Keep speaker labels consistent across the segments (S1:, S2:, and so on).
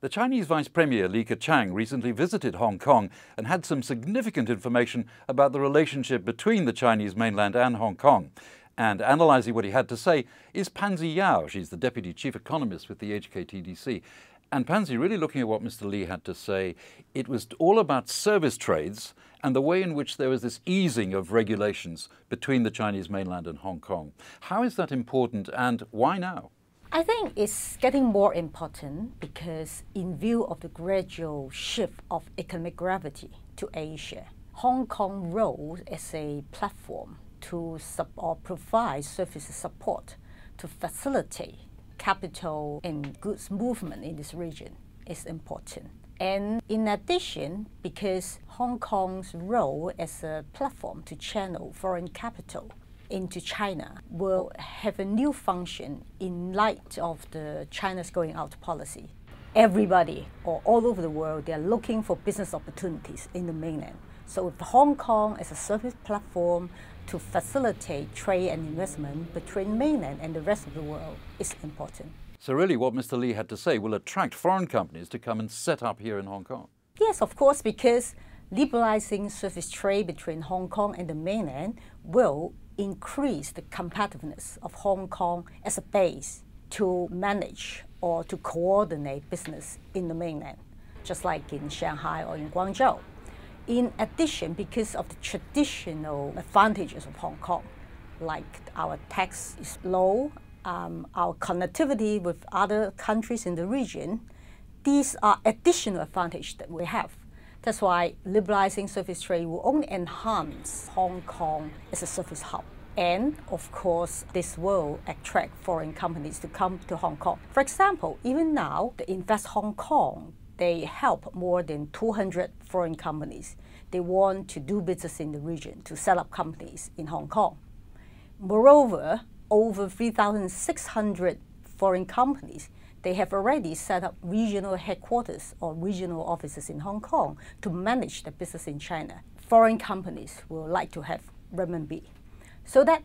S1: The Chinese Vice Premier Li Keqiang recently visited Hong Kong and had some significant information about the relationship between the Chinese mainland and Hong Kong. And analysing what he had to say is Pansy Yao. She's the Deputy Chief Economist with the HKTDC. And Pansy, really looking at what Mr. Li had to say, it was all about service trades and the way in which there was this easing of regulations between the Chinese mainland and Hong Kong. How is that important and why now?
S2: I think it's getting more important because in view of the gradual shift of economic gravity to Asia, Hong Kong's role as a platform to provide service support to facilitate capital and goods movement in this region is important. And in addition, because Hong Kong's role as a platform to channel foreign capital into China will have a new function in light of the China's going out policy. Everybody, or all over the world, they are looking for business opportunities in the mainland. So with Hong Kong as a service platform to facilitate trade and investment between mainland and the rest of the world is important.
S1: So really what Mr. Li had to say will attract foreign companies to come and set up here in Hong Kong?
S2: Yes, of course, because liberalizing service trade between Hong Kong and the mainland will increase the competitiveness of Hong Kong as a base to manage or to coordinate business in the mainland, just like in Shanghai or in Guangzhou. In addition, because of the traditional advantages of Hong Kong, like our tax is low, our connectivity with other countries in the region, these are additional advantages that we have. That's why liberalizing service trade will only enhance Hong Kong as a service hub. And of course, this will attract foreign companies to come to Hong Kong. For example, even now, the Invest Hong Kong, they help more than 200 foreign companies. They want to do business in the region, to set up companies in Hong Kong. Moreover, over 3,600 foreign companies, they have already set up regional headquarters or regional offices in Hong Kong to manage the business in China. Foreign companies will like to have renminbi. So that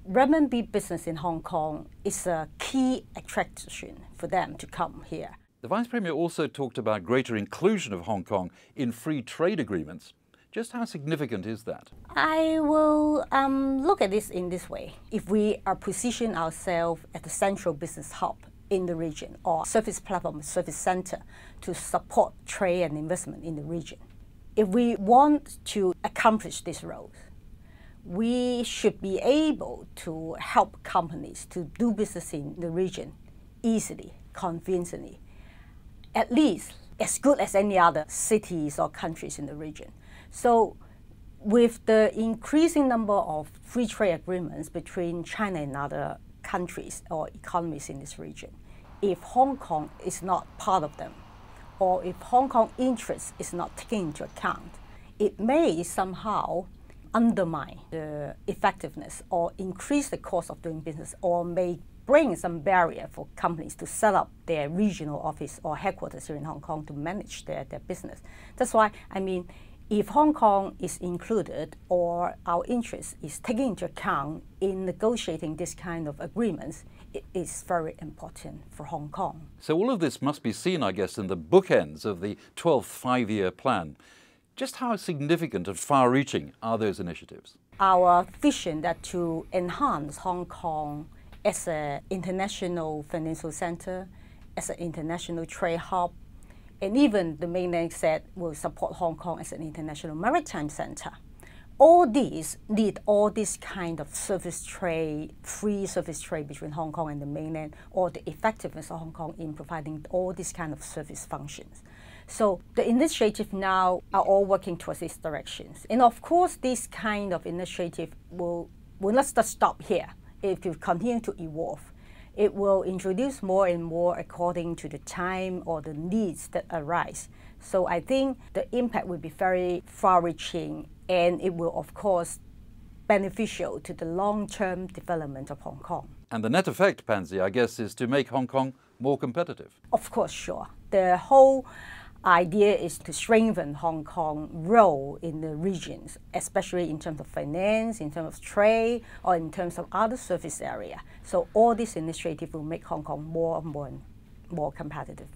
S2: renminbi business in Hong Kong is a key attraction for them to come here.
S1: The Vice Premier also talked about greater inclusion of Hong Kong in free trade agreements. Just how significant is that?
S2: I will look at this in this way. If we are positioning ourselves as a central business hub in the region or service platform, service center to support trade and investment in the region, if we want to accomplish this role, we should be able to help companies to do business in the region easily, conveniently, at least as good as any other cities or countries in the region. So with the increasing number of free trade agreements between China and other countries or economies in this region, if Hong Kong is not part of them, or if Hong Kong interest is not taken into account, it may somehow undermine the effectiveness or increase the cost of doing business, or may bring some barrier for companies to set up their regional office or headquarters here in Hong Kong to manage their business. That's why, I mean, if Hong Kong is included or our interest is taken into account in negotiating this kind of agreements, it is very important for Hong Kong.
S1: So all of this must be seen, I guess, in the bookends of the 12th five-year plan. Just how significant and far-reaching are those initiatives?
S2: Our vision that to enhance Hong Kong as an international financial center, as an international trade hub, and even the mainland said will support Hong Kong as an international maritime center. All these need all this kind of service trade, free service trade between Hong Kong and the mainland, or the effectiveness of Hong Kong in providing all these kind of service functions. So the initiative now are all working towards these directions. And of course, this kind of initiative will not just stop here. It will continue to evolve. It will introduce more and more according to the time or the needs that arise. So I think the impact will be very far-reaching, and it will, of course, beneficial to the long-term development of Hong Kong.
S1: And the net effect, Pansy, I guess, is to make Hong Kong more competitive.
S2: Of course, sure. The whole idea is to strengthen Hong Kong's role in the regions, especially in terms of finance, in terms of trade, or in terms of other service area. So all this initiative will make Hong Kong more and more competitive.